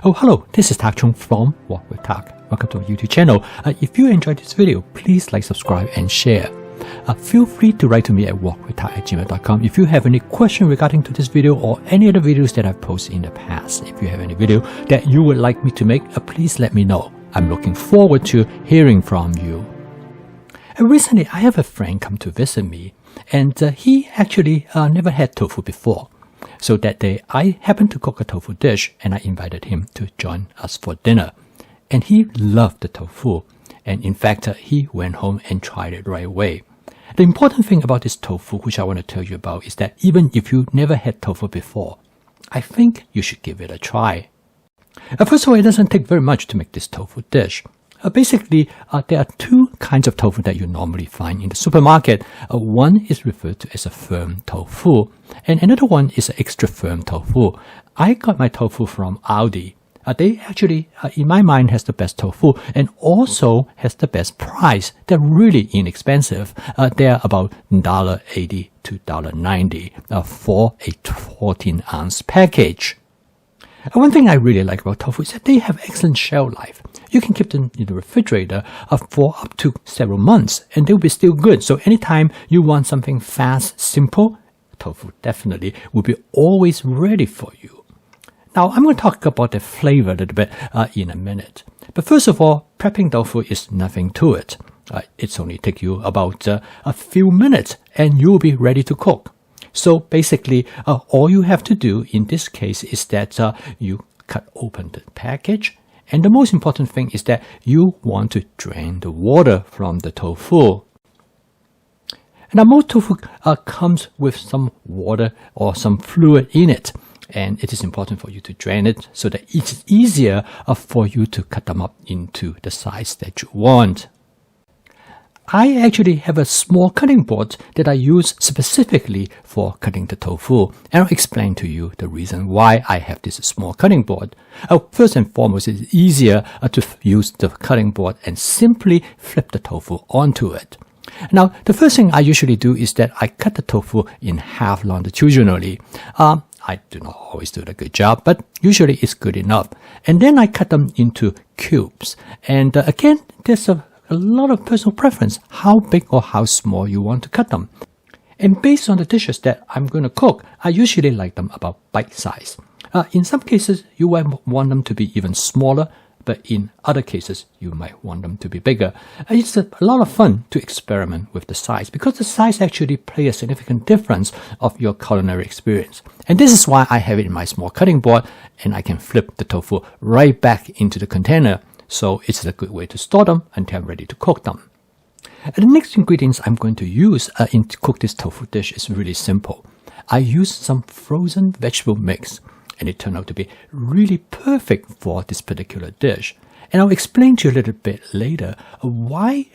Oh, hello, this is Tak Chung from Walk with Tak. Welcome to our YouTube channel. If you enjoyed this video, please like, subscribe, and share. Feel free to write to me at walkwithtak@gmail.com if you have any question regarding to this video or any other videos that I've posted in the past. If you have any video that you would like me to make, please let me know. I'm looking forward to hearing from you. Recently, I have a friend come to visit me, and he actually never had tofu before. So that day, I happened to cook a tofu dish, and I invited him to join us for dinner. And he loved the tofu, and in fact, he went home and tried it right away. The important thing about this tofu, which I want to tell you about, is that even if you never had tofu before, I think you should give it a try. First of all, it doesn't take very much to make this tofu dish. Basically, there are two kinds of tofu that you normally find in the supermarket. One is referred to as a firm tofu, and another one is an extra firm tofu. I got my tofu from Aldi. They actually, in my mind, has the best tofu and also has the best price. They're really inexpensive. They're about $1.80 to $1.90 for a 14-ounce package. One thing I really like about tofu is that they have excellent shelf life. You can keep them in the refrigerator for up to several months and they'll be still good. So anytime you want something fast, simple, tofu definitely will be always ready for you. Now, I'm going to talk about the flavor a little bit in a minute. But first of all, prepping tofu is nothing to it. It's only take you about a few minutes and you'll be ready to cook. So basically, all you have to do in this case is that you cut open the package. And the most important thing is that you want to drain the water from the tofu. Now, most tofu comes with some water or some fluid in it. And it is important for you to drain it so that it's easier for you to cut them up into the size that you want. I actually have a small cutting board that I use specifically for cutting the tofu, and I'll explain to you the reason why I have this small cutting board. First and foremost, it's easier to use the cutting board and simply flip the tofu onto it. Now, the first thing I usually do is that I cut the tofu in half longitudinally. I do not always do a good job, but usually it's good enough. And then I cut them into cubes. And again, there's a lot of personal preference, how big or how small you want to cut them. And based on the dishes that I'm going to cook, I usually like them about bite size. In some cases, you might want them to be even smaller, but in other cases, you might want them to be bigger. It's a lot of fun to experiment with the size because the size actually plays a significant difference of your culinary experience. And this is why I have it in my small cutting board and I can flip the tofu right back into the container. So it's a good way to store them until I'm ready to cook them. The next ingredients I'm going to use to cook this tofu dish is really simple. I use some frozen vegetable mix. And it turned out to be really perfect for this particular dish. And I'll explain to you a little bit later why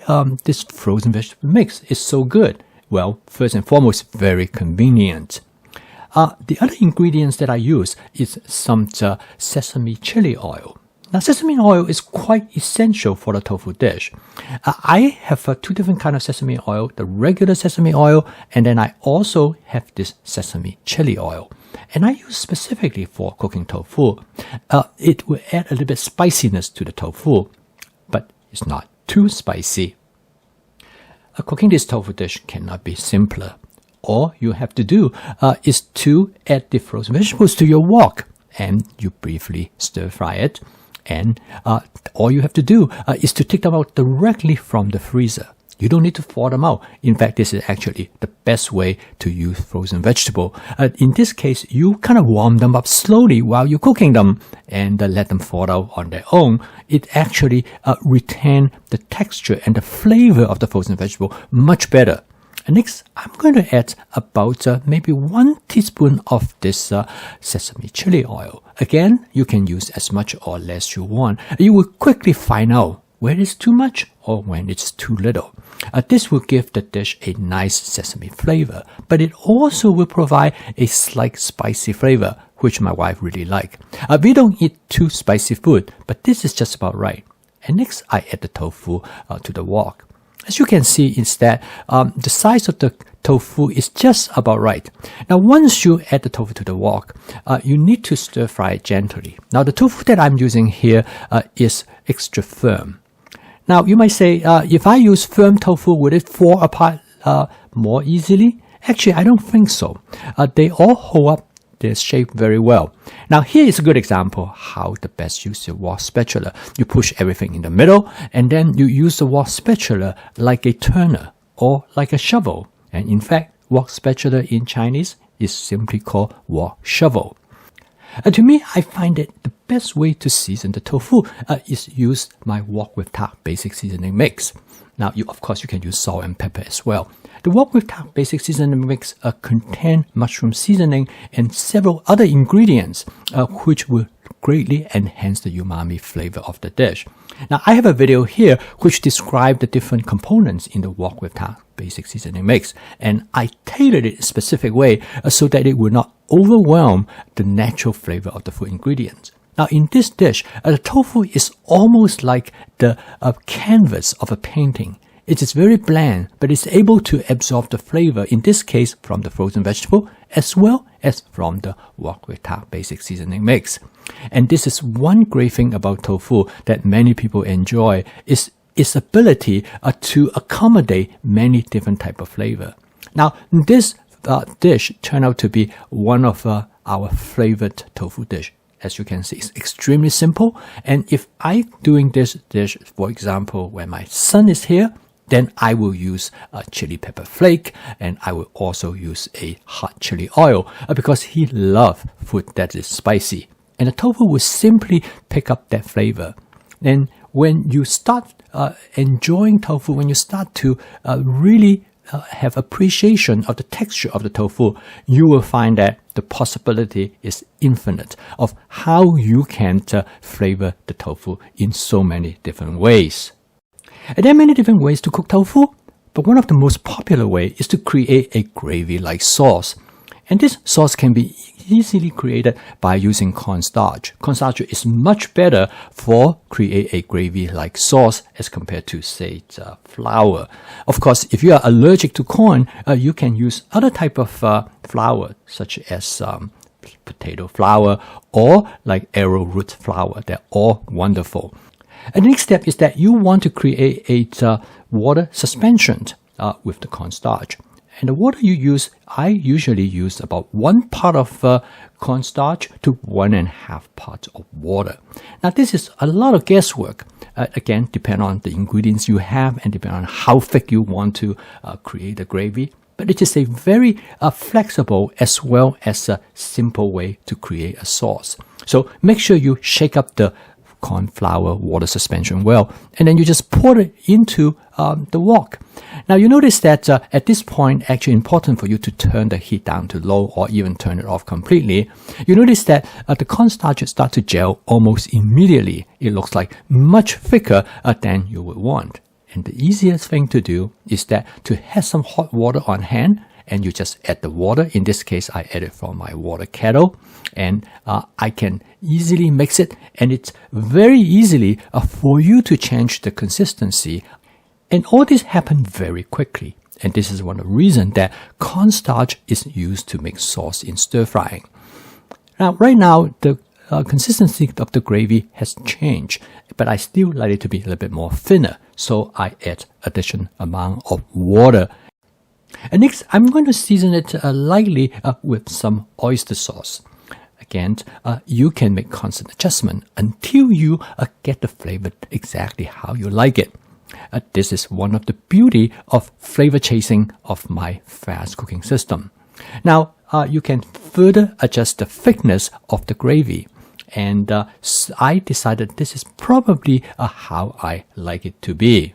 this frozen vegetable mix is so good. Well, first and foremost, very convenient. The other ingredients that I use is some sesame chili oil. Now, sesame oil is quite essential for the tofu dish. I have two different kinds of sesame oil, the regular sesame oil, and then I also have this sesame chili oil. And I use specifically for cooking tofu. It will add a little bit spiciness to the tofu, but it's not too spicy. Cooking this tofu dish cannot be simpler. All you have to do is to add the frozen vegetables to your wok, and you briefly stir fry it. And all you have to do is to take them out directly from the freezer. You don't need to thaw them out. In fact, this is actually the best way to use frozen vegetable. In this case, you kind of warm them up slowly while you're cooking them and let them thaw out on their own. It actually retains the texture and the flavor of the frozen vegetable much better. And next, I'm going to add about maybe 1 teaspoon of this sesame chili oil. Again, you can use as much or less you want. You will quickly find out when it's too much or when it's too little. This will give the dish a nice sesame flavor, but it also will provide a slight spicy flavor, which my wife really likes. We don't eat too spicy food, but this is just about right. And next, I add the tofu to the wok. As you can see, is that the size of the tofu is just about right. Now, once you add the tofu to the wok, you need to stir fry it gently. Now, the tofu that I'm using here is extra firm. Now, you might say, if I use firm tofu, would it fall apart more easily? Actually, I don't think so. They all hold up their shape very well. Now, here is a good example how to best use your wok spatula. You push everything in the middle, and then you use the wok spatula like a turner or like a shovel. And in fact, wok spatula in Chinese is simply called wok shovel. To me, I find that the best way to season the tofu is use my wok with tak basic seasoning mix. Now, of course, you can use salt and pepper as well. The wok with tak basic seasoning mix contain mushroom seasoning and several other ingredients which will greatly enhance the umami flavor of the dish. Now, I have a video here which describes the different components in the wok with tak basic seasoning mix, and I tailored it a specific way so that it will not overwhelm the natural flavor of the food ingredients. Now, in this dish, the tofu is almost like the canvas of a painting. It is very bland, but it's able to absorb the flavor, in this case, from the frozen vegetable, as well as from the wok with tak basic seasoning mix. And this is one great thing about tofu that many people enjoy, is its ability to accommodate many different types of flavor. Now, this dish turned out to be one of our favorite tofu dish. As you can see, it's extremely simple. And if I'm doing this dish, for example, when my son is here, then I will use a chili pepper flake, and I will also use a hot chili oil because he loves food that is spicy. And the tofu will simply pick up that flavor. And when you start enjoying tofu, when you start to really have appreciation of the texture of the tofu, you will find that the possibility is infinite of how you can flavor the tofu in so many different ways. And there are many different ways to cook tofu, but one of the most popular ways is to create a gravy-like sauce. And this sauce can be easily created by using cornstarch. Cornstarch is much better for create a gravy-like sauce as compared to, say, flour. Of course, if you are allergic to corn, you can use other type of flour, such as potato flour or like arrowroot flour. They're all wonderful. And the next step is that you want to create a water suspension with the cornstarch. And the water you use, I usually use about 1 part of cornstarch to 1.5 parts of water. Now, this is a lot of guesswork. Again, depend on the ingredients you have and depend on how thick you want to create the gravy. But it is a very flexible as well as a simple way to create a sauce. So make sure you shake up the corn flour water suspension well, and then you just pour it into the wok. Now, you notice that at this point, actually important for you to turn the heat down to low or even turn it off completely. You notice that the cornstarch start to gel almost immediately. It looks like much thicker than you would want. And the easiest thing to do is that to have some hot water on hand, and you just add the water. In this case, I add it from my water kettle, and I can easily mix it, and it's very easily for you to change the consistency. And all this happens very quickly. And this is one of the reasons that cornstarch is used to make sauce in stir frying. Now, right now, the consistency of the gravy has changed, but I still like it to be a little bit more thinner. So I add additional amount of water. And next, I'm going to season it lightly with some oyster sauce. Again, you can make constant adjustment until you get the flavor exactly how you like it. This is one of the beauty of flavor chasing of my fast cooking system. Now, you can further adjust the thickness of the gravy. And I decided this is probably how I like it to be.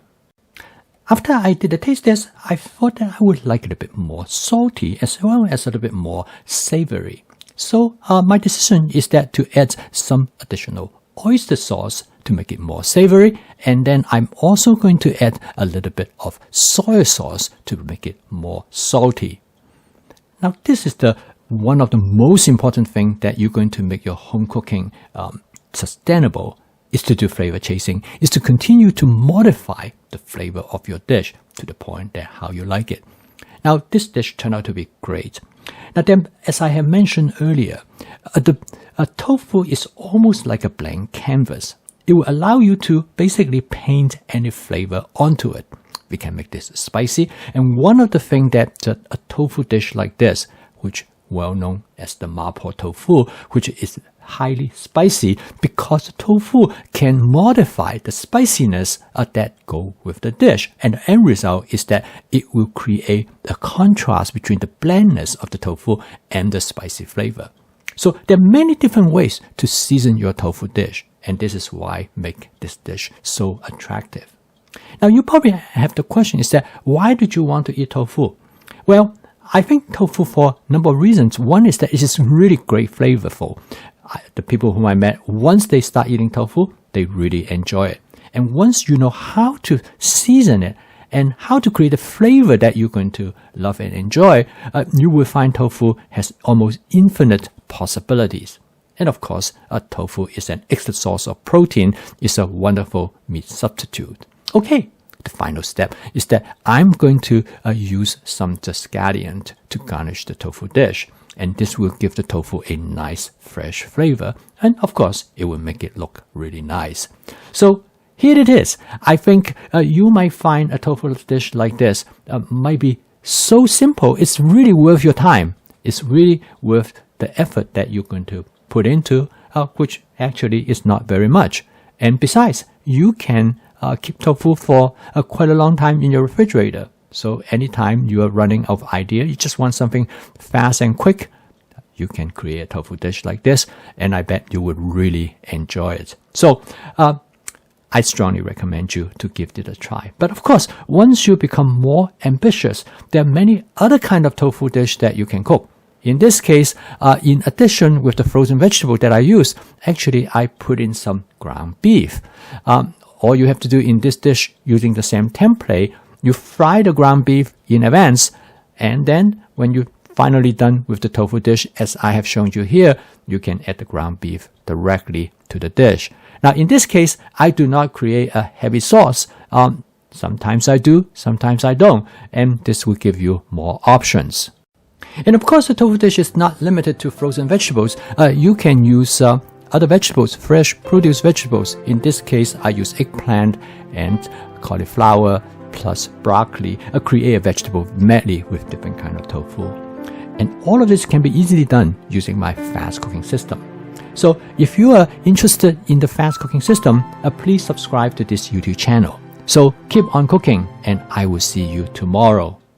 After I did the taste test, I thought that I would like it a bit more salty as well as a little bit more savory. So my decision is that to add some additional oyster sauce to make it more savory, and then I'm also going to add a little bit of soy sauce to make it more salty. Now, this is one of the most important things that you're going to make your home cooking sustainable. is to do flavor chasing, is to continue to modify the flavor of your dish to the point that how you like it. Now, this dish turned out to be great. Now then, as I have mentioned earlier, the tofu is almost like a blank canvas. It will allow you to basically paint any flavor onto it. We can make this spicy, and one of the things that a tofu dish like this, which well known as the mapo tofu, which is highly spicy because the tofu can modify the spiciness that go with the dish, and the end result is that it will create a contrast between the blandness of the tofu and the spicy flavor. So there are many different ways to season your tofu dish, and this is why make this dish so attractive. Now you probably have the question is that why did you want to eat tofu? Well, I think tofu for a number of reasons. One is that it is really great flavorful. The people whom I met, once they start eating tofu, they really enjoy it. And once you know how to season it and how to create a flavor that you're going to love and enjoy, you will find tofu has almost infinite possibilities. And of course, tofu is an excellent source of protein. It's a wonderful meat substitute. Okay, the final step is that I'm going to use some scallion to garnish the tofu dish. And this will give the tofu a nice fresh flavor. And of course, it will make it look really nice. So here it is. I think you might find a tofu dish like this might be so simple. It's really worth your time. It's really worth the effort that you're going to put into, which actually is not very much. And besides, you can keep tofu for quite a long time in your refrigerator. So anytime you are running out of idea, you just want something fast and quick, you can create a tofu dish like this, and I bet you would really enjoy it. So I strongly recommend you to give it a try. But of course, once you become more ambitious, there are many other kind of tofu dish that you can cook. In this case, in addition with the frozen vegetable that I use, actually I put in some ground beef. All you have to do in this dish using the same template, you fry the ground beef in advance, and then when you're finally done with the tofu dish, as I have shown you here, you can add the ground beef directly to the dish. Now, in this case, I do not create a heavy sauce. Sometimes I do, sometimes I don't, and this will give you more options. And of course, the tofu dish is not limited to frozen vegetables. You can use other vegetables, fresh produce vegetables. In this case, I use eggplant and cauliflower plus broccoli, create a vegetable medley with different kind of tofu. And all of this can be easily done using my fast cooking system. So if you are interested in the fast cooking system, please subscribe to this YouTube channel. So keep on cooking, and I will see you tomorrow.